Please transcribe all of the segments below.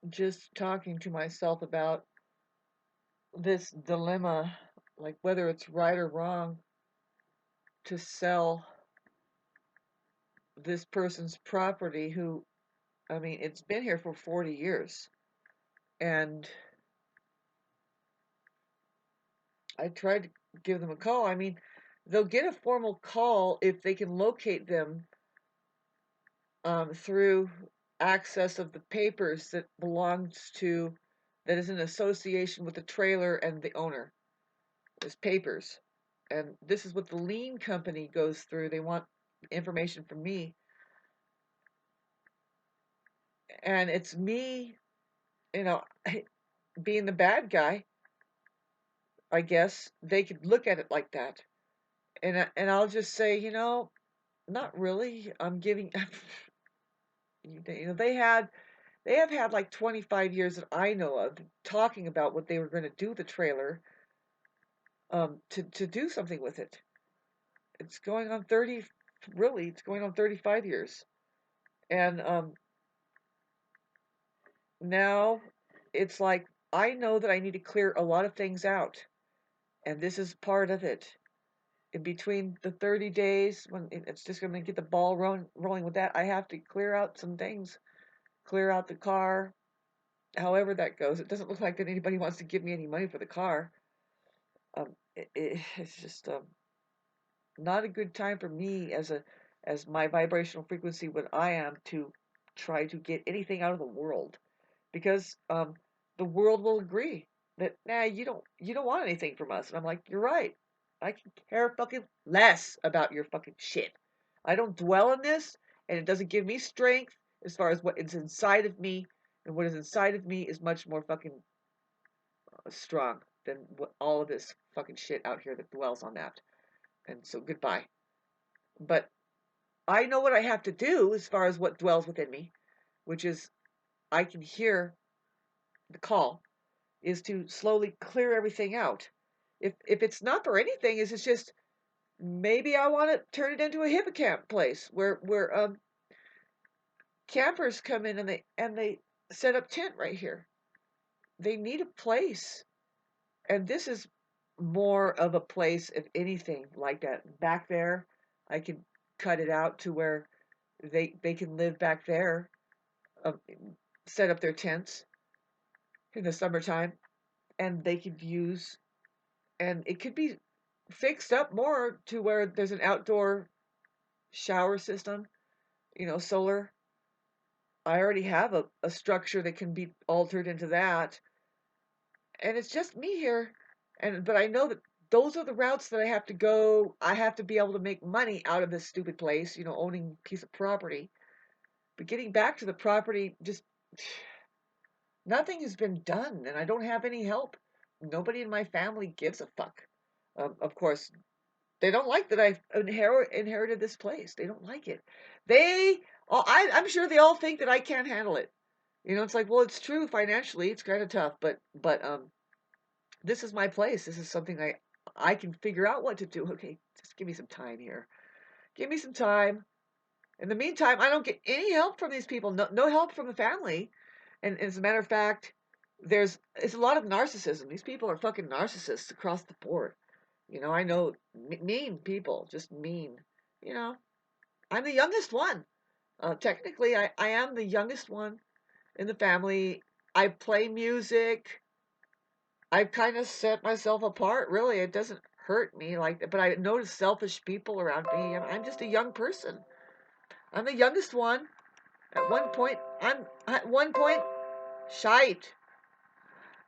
just talking to myself about this dilemma, like whether it's right or wrong to sell this person's property who, I mean, it's been here for 40 years. And I tried to give them a call. I mean, they'll get a formal call if they can locate them through access of the papers that is in association with the trailer and the owner. There's papers. And this is what the lien company goes through. They want information from me. And it's me, you know, being the bad guy, I guess. They could look at it like that. And I'll just say, not really. I'm giving they have had like 25 years that I know of talking about what they were going to do with the trailer, to do something with it. It's going on 30, really, it's going on 35 years. And now it's like I know that I need to clear a lot of things out, and this is part of it. In between the 30 days, when it's just going to get the ball rolling with that, I have to clear out some things, clear out the car, however that goes. It doesn't look like that anybody wants to give me any money for the car. It's just not a good time for me as my vibrational frequency what I am to try to get anything out of the world, because the world will agree that you don't want anything from us, and I'm like, you're right. I can care fucking less about your fucking shit. I don't dwell in this, and it doesn't give me strength as far as what is inside of me, and what is inside of me is much more fucking strong than what all of this fucking shit out here that dwells on that. And so goodbye. But I know what I have to do as far as what dwells within me, which is I can hear the call, is to slowly clear everything out. If it's not for anything, is it's just maybe I want to turn it into a hippocamp place where campers come in and they set up tent right here. They need a place, and this is more of a place, if anything, like that. Back there, I can cut it out to where they can live back there, um, set up their tents in the summertime, and they could use, and it could be fixed up more to where there's an outdoor shower system, solar. I already have a structure that can be altered into that, and it's just me here. But I know that those are the routes that I have to go. I have to be able to make money out of this stupid place, owning a piece of property. But getting back to the property, just nothing has been done, and I don't have any help. Nobody in my family gives a fuck. Of course, they don't like that I've inherited this place. They don't like it. I'm sure they all think that I can't handle it. It's like, well, it's true financially, it's kind of tough, but this is my place. This is something I can figure out what to do. Okay, just give me some time here. Give me some time. In the meantime, I don't get any help from these people. No help from the family. And as a matter of fact, it's a lot of narcissism. These people are fucking narcissists across the board. I know mean people, just mean. You know, I'm the youngest one. Technically, I am the youngest one in the family. I play music. I've kind of set myself apart, really. It doesn't hurt me like that, but I notice selfish people around me. I'm just a young person. I'm the youngest one. At one point, shite.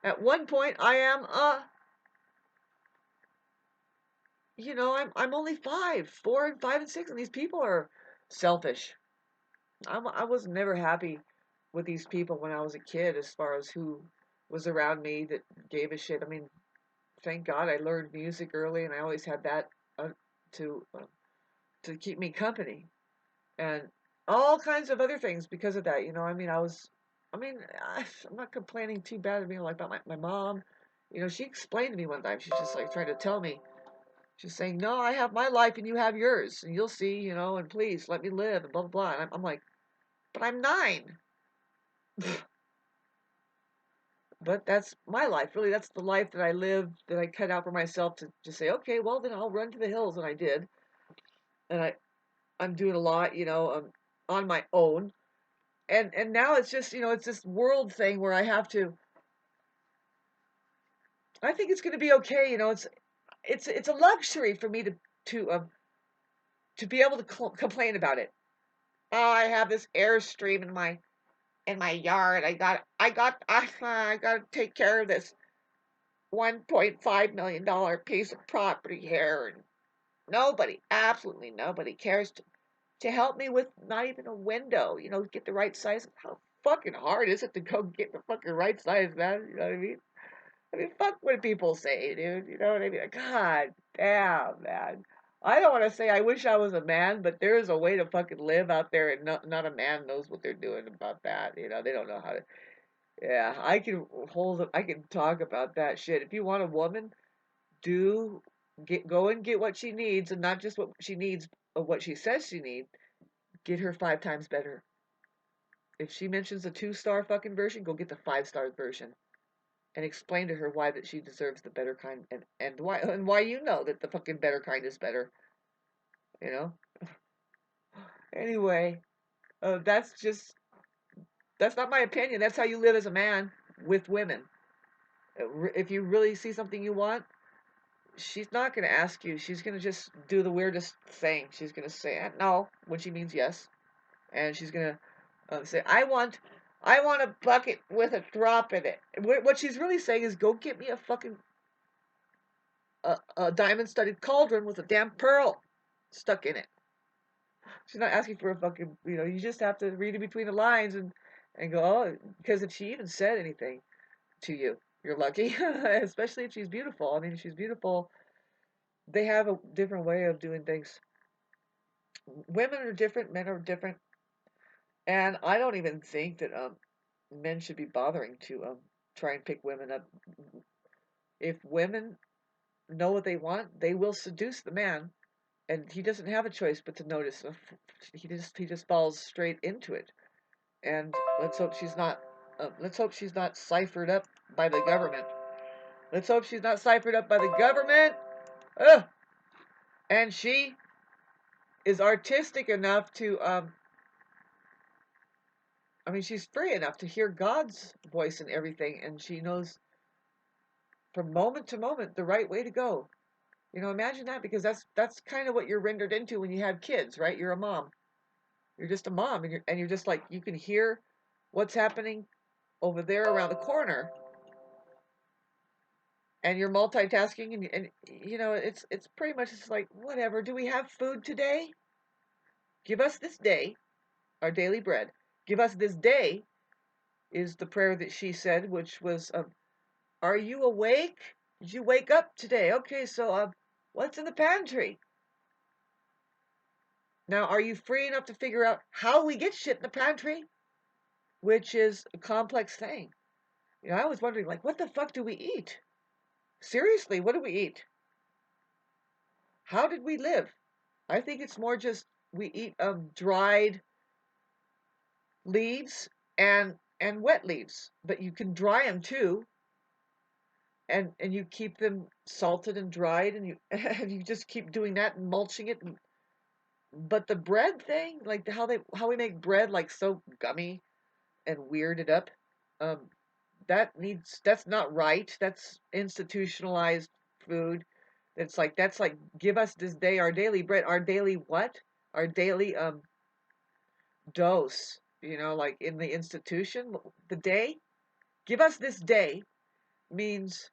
At one point, I am, I'm only 5, 4 and 5 and 6, and these people are selfish. I was never happy with these people when I was a kid as far as who was around me that gave a shit. I mean, thank God I learned music early, and I always had that uh, to uh, to keep me company, and all kinds of other things because of that. I mean, I'm not complaining too bad. Like about my mom. She explained to me one time. She's just like trying to tell me. She's saying, "No, I have my life and you have yours, and you'll see, and please let me live," and blah blah blah. And I'm like, "But I'm 9." But that's my life, really. That's the life that I live, that I cut out for myself to just say, okay, well then I'll run to the hills, and I did, and I'm doing a lot, on my own, and now it's just, it's this world thing where I have to. I think it's going to be okay, it's a luxury for me to be able to complain about it. Oh, I have this airstream in my yard. I got to take care of this $1.5 million piece of property here, and nobody, absolutely nobody cares to help me with not even a window, get the right size. How fucking hard is it to go get the fucking right size, man? You know what I mean? I mean, fuck what people say, dude. You know what I mean? Like, God damn, man. I don't want to say I wish I was a man, but there is a way to fucking live out there, and not a man knows what they're doing about that. They don't know how to. Yeah, I can talk about that shit. If you want a woman, do go and get what she needs, and not just what she needs, or what she says she needs. Get her 5 times better. If she mentions a 2-star fucking version, go get the 5-star version, and explain to her why that she deserves the better kind, and why that the fucking better kind is better. You know. Anyway, that's not my opinion. That's how you live as a man with women. If you really see something you want, she's not going to ask you. She's going to just do the weirdest thing. She's going to say no when she means yes, and she's going to say, I want a bucket with a drop in it. What she's really saying is, go get me a fucking a diamond-studded cauldron with a damn pearl stuck in it. She's not asking for a fucking, you just have to read it between the lines, and go, oh, because if she even said anything to you, you're lucky. Especially if she's beautiful. I mean, if she's beautiful, they have a different way of doing things. Women are different, men are different, and I don't even think that men should be bothering to try and pick women up. If women know what they want, they will seduce the man, and he doesn't have a choice but to notice. He just falls straight into it. And let's hope she's not ciphered up by the government. Let's hope she's not ciphered up by the government. Ugh. And she is artistic enough to I mean, she's free enough to hear God's voice in everything, and she knows from moment to moment the right way to go. Imagine that, because that's kind of what you're rendered into when you have kids, right? You're a mom. You're just a mom, and you're just like, you can hear what's happening over there around the corner, and you're multitasking, and it's pretty much just like, whatever. Do we have food today? Give us this day our daily bread. Give us this day is the prayer that she said, which was, are you awake? Did you wake up today? Okay, so what's in the pantry? Now, are you free enough to figure out how we get shit in the pantry? Which is a complex thing. I was wondering, like, what the fuck do we eat? Seriously, what do we eat? How did we live? I think it's more just we eat dried leaves and wet leaves, but you can dry them too, and you keep them salted and dried, and you and you just keep doing that and mulching it. But the bread thing, like how we make bread like so gummy and weirded up, um, that's not right. That's institutionalized food. That's like give us this day our daily bread, our daily what? Our daily dose. Like in the institution, the day. Give us this day means,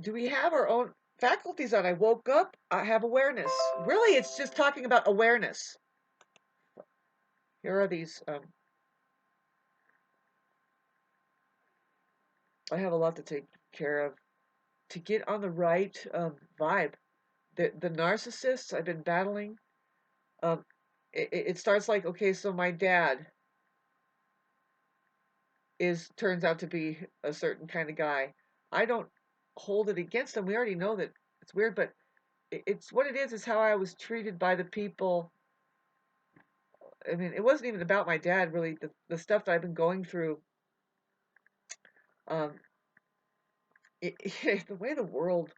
do we have our own faculties on? I woke up, I have awareness. Really, it's just talking about awareness. Here are these. I have a lot to take care of to get on the right vibe. The narcissists I've been battling. Um, it starts like, okay, so my dad turns out to be a certain kind of guy. I don't hold it against him. We already know that it's weird, but it's what it is. Is how I was treated by the people. I mean, it wasn't even about my dad, really. The stuff that I've been going through, the way the world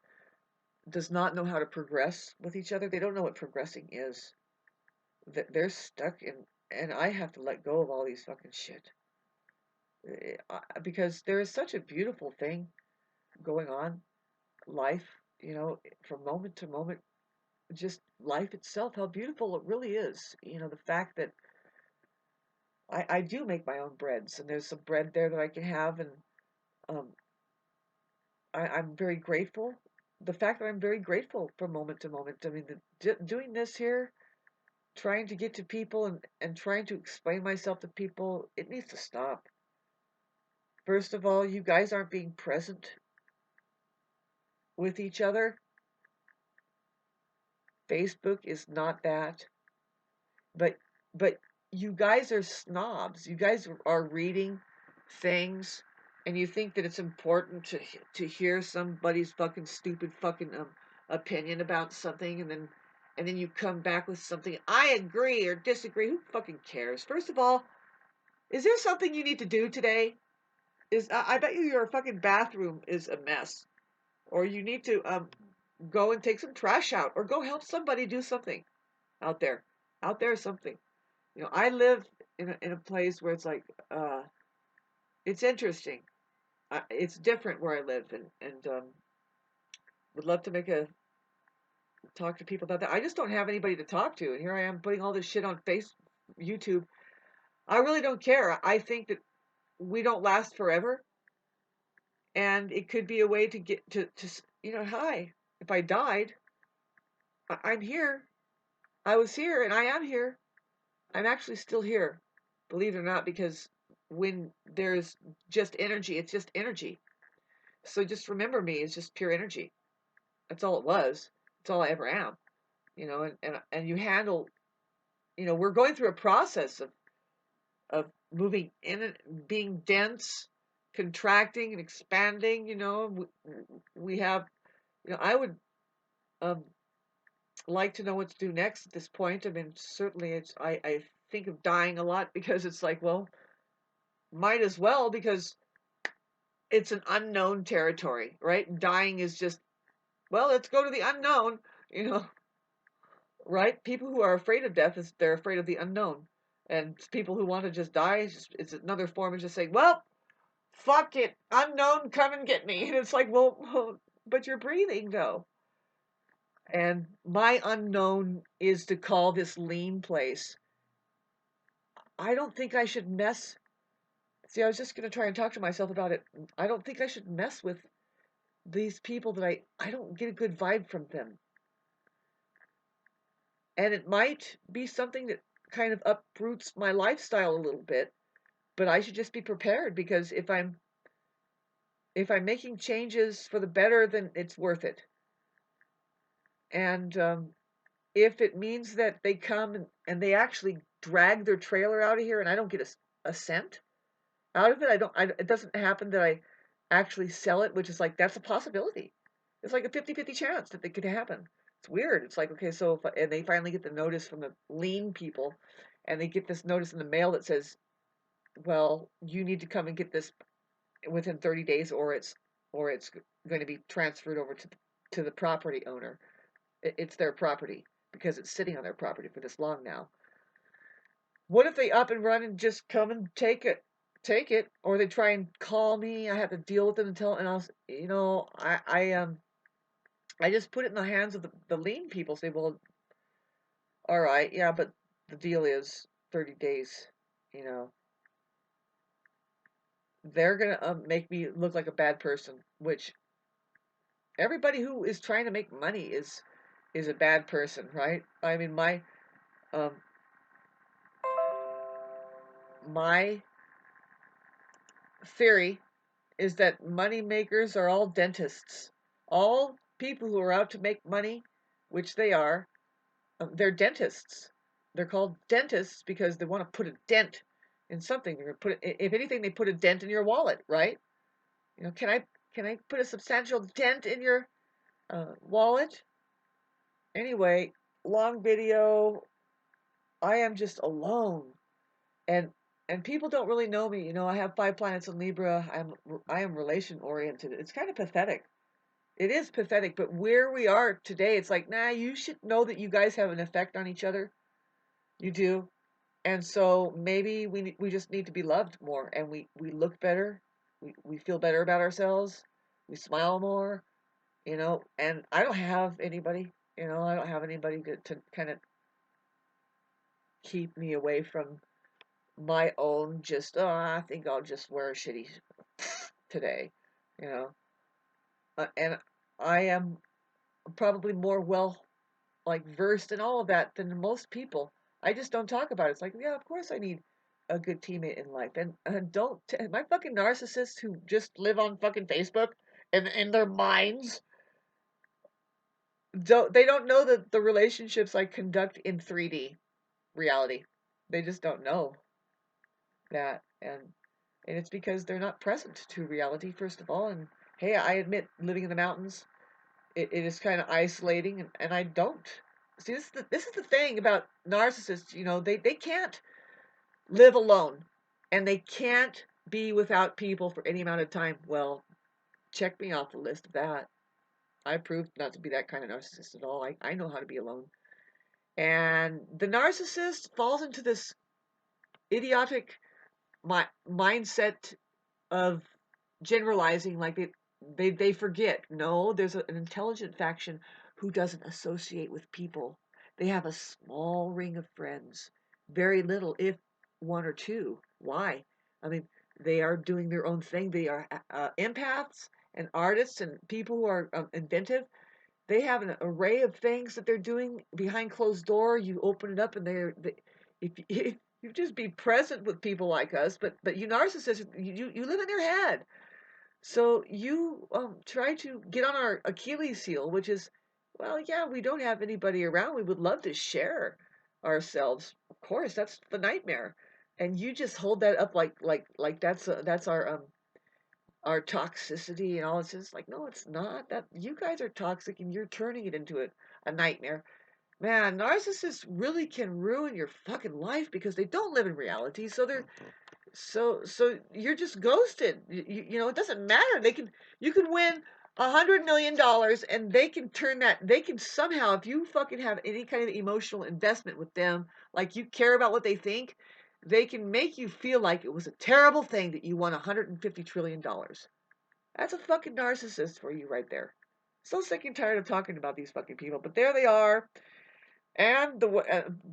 does not know how to progress with each other, they don't know what progressing is. They're stuck in, and I have to let go of all these fucking shit. Because there is such a beautiful thing going on, life, from moment to moment, just life itself, how beautiful it really is. The fact that I do make my own breads, and there's some bread there that I can have, and um, I'm very grateful. The fact that I'm very grateful from moment to moment. I mean, doing this here, trying to get to people and trying to explain myself to people, it needs to stop. First of all, you guys aren't being present with each other. Facebook is not that. But but you guys are snobs. You guys are reading things, and you think that it's important to hear somebody's fucking stupid fucking opinion about something, and then you come back with something. I agree or disagree. Who fucking cares? First of all, is there something you need to do today? I bet you your fucking bathroom is a mess, or you need to go and take some trash out, or go help somebody do something out there. Out there is something. I live in a place where it's like, it's interesting. It's different where I live, and would love to talk to people about that. I just don't have anybody to talk to, and here I am putting all this shit on YouTube. I really don't care. I think that we don't last forever, and it could be a way to get hi. If I died, I'm here. I was here, and I am here. I'm actually still here, believe it or not, because when there's just energy, it's just energy. So just remember me as just pure energy. That's all it was. That's all I ever am. And you handle, we're going through a process of moving in and being dense, contracting and expanding. We have, I would um, like to know what to do next at this point. I mean, certainly I think of dying a lot because it's like, well, might as well, because it's an unknown territory, right? Dying is just, well, let's go to the unknown, you know, right? People who are afraid of death they're afraid of the unknown, and people who want to just die it's another form of just saying, well, fuck it, unknown, come and get me. And it's like, well, but you're breathing though, and my unknown is to call this lean place. I don't think I should mess. See, I was just going to try and talk to myself about it. I don't think I should mess with these people that I don't get a good vibe from them. And it might be something that kind of uproots my lifestyle a little bit, but I should just be prepared, because if I'm making changes for the better, then it's worth it. And if it means that they come and they actually drag their trailer out of here and I don't get a cent out of it, it doesn't happen that I actually sell it, which is like, that's a possibility. It's like a 50-50 chance that it could happen. It's weird. It's like, okay, so and they finally get the notice from the lean people, and they get this notice in the mail that says, well, you need to come and get this within 30 days, or it's going to be transferred over to the property owner. It's their property because it's sitting on their property for this long now. What if they up and run and just come and take it? Or they try and call me. I have to deal with them and I'll, I just put it in the hands of the lean people. Say, well, all right, yeah, but the deal is 30 days. You know, they're gonna make me look like a bad person, which everybody who is trying to make money is a bad person, right? I mean, um my theory is that money makers are all dentists. All people who are out to make money, which they are, they're dentists. They're called dentists because they want to put a dent in something. They're gonna put if anything, they put a dent in your wallet, right? Can I put a substantial dent in your wallet? Anyway, long video. I am just alone, and and people don't really know me. You know, I have 5 planets in Libra. I am relation oriented. It's kind of pathetic. It is pathetic, but where we are today, it's like, nah, you should know that you guys have an effect on each other. You do. And so maybe we just need to be loved more, and we look better. We feel better about ourselves. We smile more, you know, and I don't have anybody, you know, I don't have anybody to kind of keep me away from my own just, oh, I think I'll just wear a shitty today, you know. And I am probably more well like versed in all of that than most people. I just don't talk about it. It's like, yeah, of course I need a good teammate in life. And don't my fucking narcissists who just live on fucking Facebook and in their minds don't know that the relationships I conduct in 3D reality. They just don't know that, and it's because they're not present to reality, first of all. And hey, I admit, living in the mountains, it is kind of isolating, and I don't see this is the thing about narcissists. You know, they can't live alone, and they can't be without people for any amount of time. Well, check me off the list of that. I proved not to be that kind of narcissist at all. I know how to be alone. And the narcissist falls into this idiotic mindset of generalizing, like they forget, no, there's an intelligent faction who doesn't associate with people. They have a small ring of friends, very little, if one or two. Why? I mean, they are doing their own thing. They are empaths and artists and people who are inventive. They have an array of things that they're doing behind closed door. You open it up, and if if you just be present with people like us, but you narcissists, you live in their head. So you try to get on our Achilles heel, which is, well, yeah, we don't have anybody around. We would love to share ourselves. Of course, that's the nightmare. And you just hold that up like that's our toxicity and all. It's just like, no, it's not. That you guys are toxic, and you're turning it into a nightmare. Man, narcissists really can ruin your fucking life because they don't live in reality. So you're just ghosted. You know, it doesn't matter. You can win $100 million, and they can turn that. They can somehow, if you fucking have any kind of emotional investment with them, like you care about what they think, they can make you feel like it was a terrible thing that you won $150 trillion. That's a fucking narcissist for you right there. So sick and tired of talking about these fucking people, but there they are. And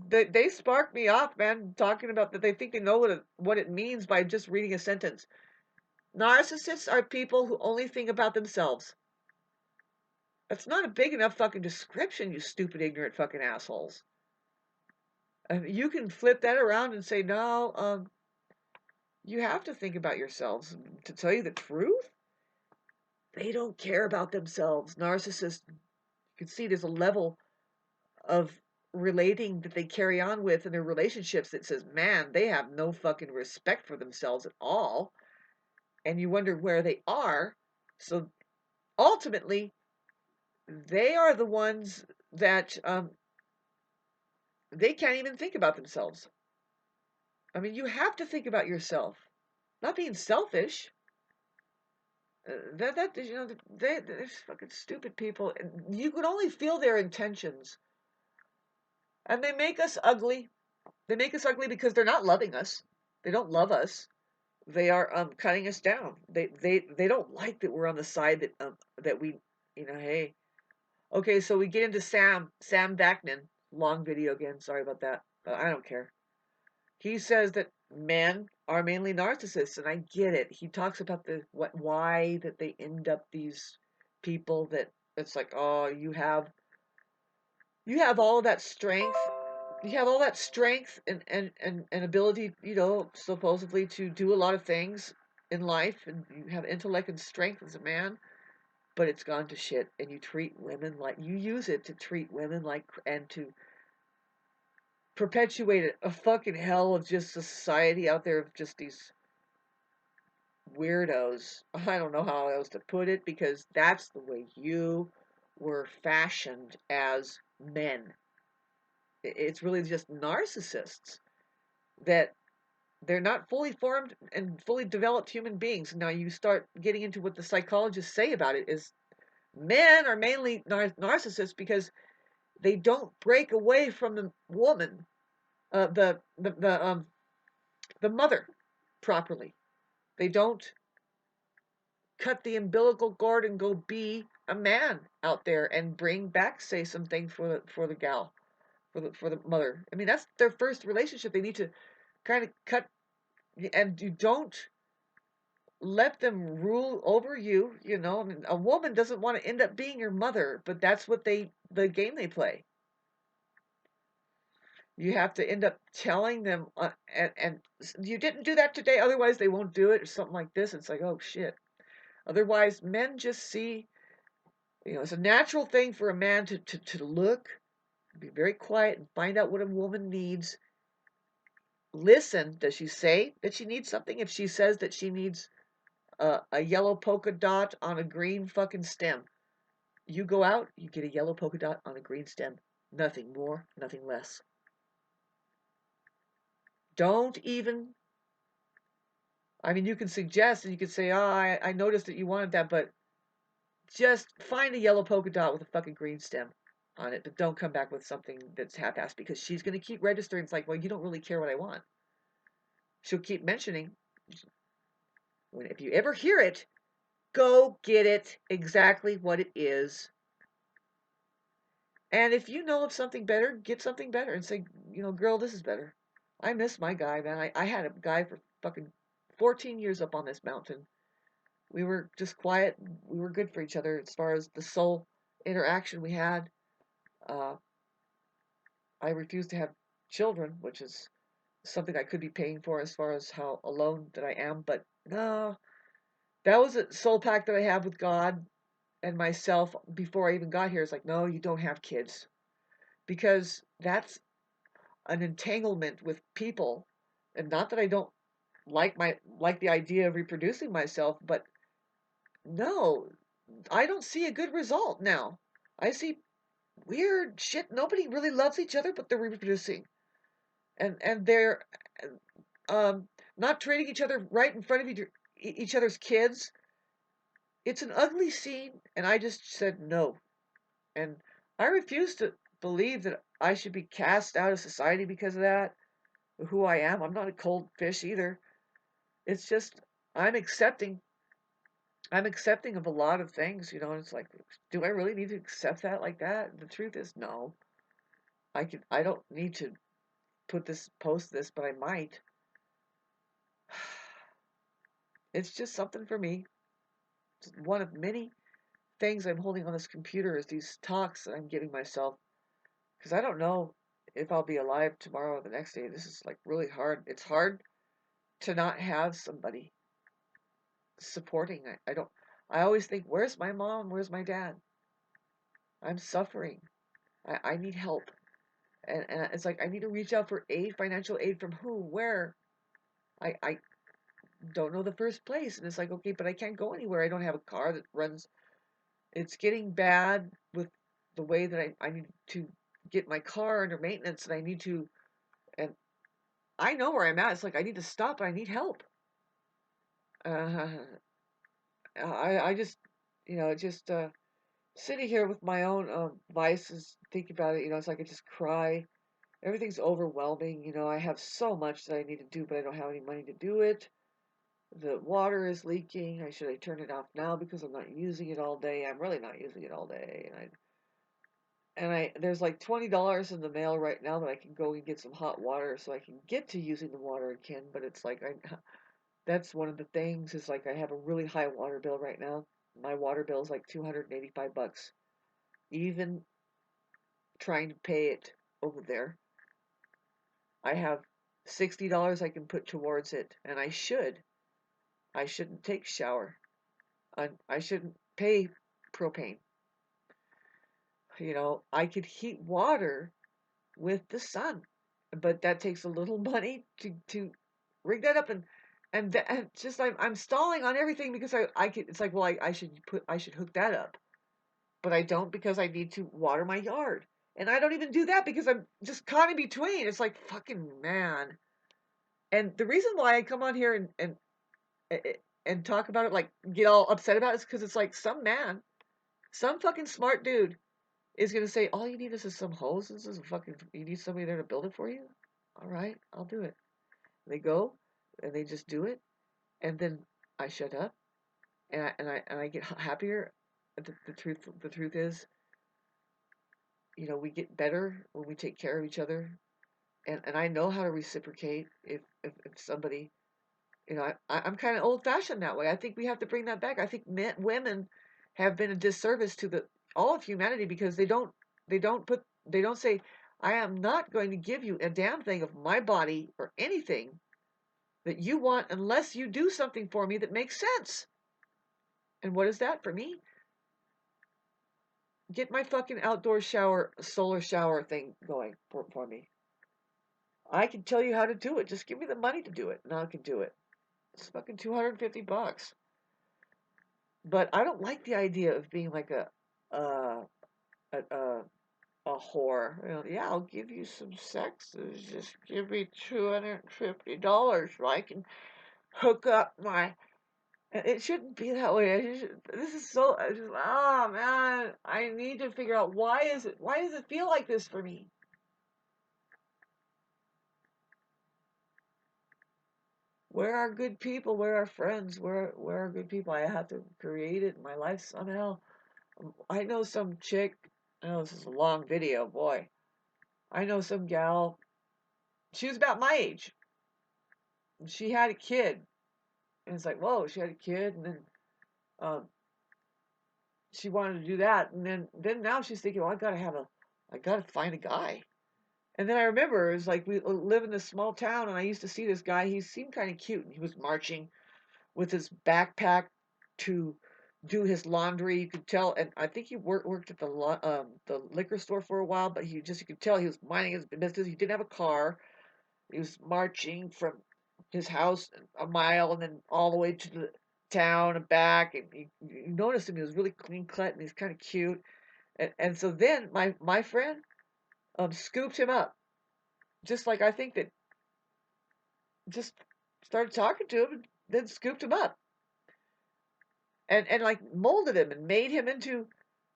they spark me off, man, talking about that they think they know what it means by just reading a sentence. Narcissists are people who only think about themselves. That's not a big enough fucking description, you stupid, ignorant fucking assholes. You can flip that around and say, no, you have to think about yourselves. To tell you the truth, they don't care about themselves. Narcissists, you can see there's a level of relating that they carry on with in their relationships that says, man, they have no fucking respect for themselves at all. And you wonder where they are. So ultimately, they are the ones that they can't even think about themselves. I mean, you have to think about yourself, not being selfish. That you know, they're fucking stupid people. And you can only feel their intentions, and they make us ugly. They make us ugly because they're not loving us. They don't love us. They are cutting us down. They don't like that we're on the side that we, you know, hey. Okay, so we get into Sam Vaknin, long video again, sorry about that, but I don't care. He says that men are mainly narcissists, and I get it. He talks about why that they end up these people that it's like, oh, you have all that strength. You have all that strength and ability, you know, supposedly to do a lot of things in life, and you have intellect and strength as a man, but it's gone to shit, and you treat women like you use it to treat women like, and to perpetuate a fucking hell of just society out there of just these weirdos. I don't know how else to put it, because that's the way you were fashioned as men. It's really just narcissists that They're not fully formed and fully developed human beings. Now you start getting into what the psychologists say about it is men are mainly narcissists because they don't break away from the woman, uh, the the the um the mother properly. They don't cut the umbilical cord and go be a man out there and bring back, say, some things for the gal, for the mother. I mean, that's their first relationship. They need to kind of cut, and you don't let them rule over you. You know, I mean, a woman doesn't want to end up being your mother, but that's what the game they play. You have to end up telling them, and you didn't do that today, otherwise they won't do it, or something like this. It's like, oh shit. Otherwise, men just see, it's a natural thing for a man to look, be very quiet, and find out what a woman needs. Listen, does she say that she needs something? If she says that she needs a yellow polka dot on a green fucking stem, you go out, you get a yellow polka dot on a green stem. Nothing more, nothing less. Don't even, I mean, you can suggest and you can say, oh, I noticed that you wanted that, but just find a yellow polka dot with a fucking green stem on it, but don't come back with something that's half-assed because she's going to keep registering. It's like, well, you don't really care what I want. She'll keep mentioning, if you ever hear it, go get it exactly what it is. And if you know of something better, get something better and say, girl, this is better. I miss my guy, man. I had a guy for fucking 14 years up on this mountain. We were just quiet. We were good for each other as far as the soul interaction we had. Uh, I refuse to have children, which is something I could be paying for as far as how alone that I am. But no, that was a soul pact that I have with God and myself before I even got here. It's like, no, you don't have kids because that's an entanglement with people. And not that I don't like the idea of reproducing myself, but no, I don't see a good result now. I see weird shit. Nobody really loves each other, but they're reproducing, and they're um, not treating each other right in front of each other's kids. It's an ugly scene, and I just said no. And I refuse to believe that I should be cast out of society because of that. Who I am, I'm not a cold fish either. It's just I'm accepting. I'm accepting of a lot of things, and it's like, do I really need to accept that like that? The truth is, no. I don't need to post this, but I might. It's just something for me. It's one of many things I'm holding on this computer is these talks that I'm giving myself because I don't know if I'll be alive tomorrow or the next day. This is like really hard. It's hard to not have somebody supporting. I don't. I always think, where's my mom? Where's my dad? I'm suffering. I need help. And it's like I need to reach out for aid, financial aid from who, where. I don't know the first place. And it's like, okay, but I can't go anywhere. I don't have a car that runs. It's getting bad with the way that I need to get my car under maintenance and I need to, and I know where I'm at. It's like I need to stop. I need help. Uh, I just, just sitting here with my own vices, thinking about it, it's like I just cry. Everything's overwhelming. I have so much that I need to do, but I don't have any money to do it. The water is leaking. Should I turn it off now because I'm not using it all day? I'm really not using it all day, and I there's like $20 in the mail right now that I can go and get some hot water so I can get to using the water again. But it's like that's one of the things is like I have a really high water bill right now. My water bill is like $285. Even trying to pay it over there, I have $60 I can put towards it, and I should. I shouldn't take shower. I shouldn't pay propane. I could heat water with the sun, but that takes a little money to rig that up and just I'm stalling on everything because I could, it's like, well, I should hook that up, but I don't because I need to water my yard, and I don't even do that because I'm just caught in between. It's like, fucking man. And the reason why I come on here and talk about it, like get all upset about it, is because it's like some man, some fucking smart dude is gonna say, all you need is some hoses, is a fucking, you need somebody there to build it for you. All right, I'll do it. They go and they just do it, and then I shut up, and I get happier. The truth is, we get better when we take care of each other, and I know how to reciprocate if somebody, I'm kind of old fashioned that way. I think we have to bring that back. I think women have been a disservice to the all of humanity because they don't say, I am not going to give you a damn thing of my body or anything that you want unless you do something for me that makes sense. And what is that for me? Get my fucking outdoor shower, solar shower thing going for me. I can tell you how to do it. Just give me the money to do it, and I can do it. It's fucking $250. But I don't like the idea of being like uh, a, a, a whore. Yeah, I'll give you some sex. Just give me $250 so I can hook up my. It shouldn't be that way. This is so. Oh man, I need to figure out why does it feel like this for me? Where are good people? Where are friends? Where are good people? I have to create it in my life somehow. I know some chick. I know this is a long video, boy. I know some gal. She was about my age. And she had a kid, and it's like, whoa, she had a kid, and then um, she wanted to do that, and then now she's thinking, well, I gotta find a guy. And then I remember it was like we live in this small town, and I used to see this guy. He seemed kind of cute, and he was marching with his backpack to do his laundry. You could tell, and I think he worked at the liquor store for a while, but you could tell he was minding his business. He didn't have a car. He was marching from his house a mile and then all the way to the town and back. And you noticed him; he was really clean cut and he's kind of cute. And so then my friend scooped him up, just like I think that just started talking to him and then scooped him up and like molded him and made him into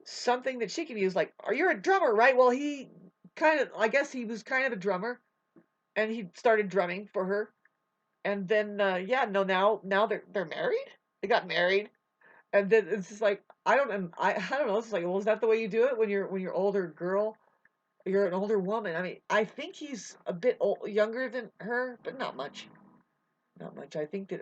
something that she can use. Like, are you a drummer, right? Well, I guess he was kind of a drummer, and he started drumming for her. And then, yeah, no, now they're married. They got married, and then it's just like I don't know. It's like, well, is that the way you do it when you're older girl? You're an older woman. I mean, I think he's a bit younger than her, but not much. Not much. I think that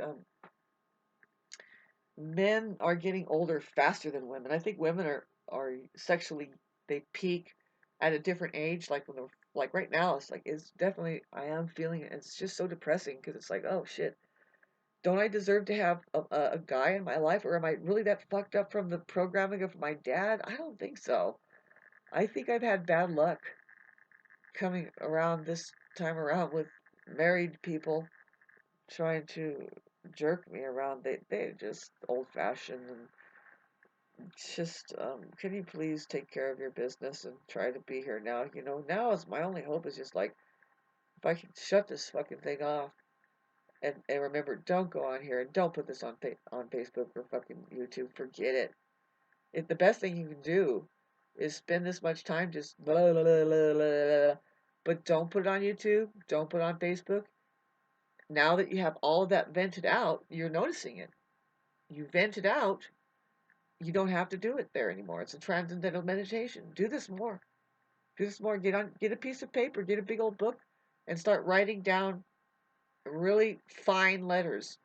men are getting older faster than women. I think women are sexually, they peak at a different age. Like when they're like right now, it's definitely, I am feeling it. It's just so depressing because it's like, oh shit, don't I deserve to have a guy in my life, or am I really that fucked up from the programming of my dad? I don't think so. I think I've had bad luck coming around this time around with married people trying to jerk me around. They're just old fashioned and just, can you please take care of your business and try to be here now? Now is my only hope is just like, if I can shut this fucking thing off and remember, don't go on here and don't put this on Facebook or fucking YouTube. Forget it. The best thing you can do is spend this much time just blah, blah, blah, blah, blah, but don't put it on YouTube. Don't put it on Facebook. Now that you have all of that vented out, you're noticing it. You vent it out. You don't have to do it there anymore. It's a transcendental meditation. Do this more. Do this more. Get a piece of paper, get a big old book, and start writing down really fine letters,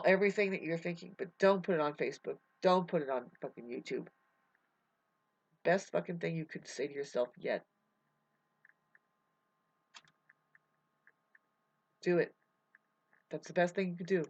everything that you're thinking. But don't put it on Facebook. Don't put it on fucking YouTube. Best fucking thing you could say to yourself yet. Do it. That's the best thing you could do.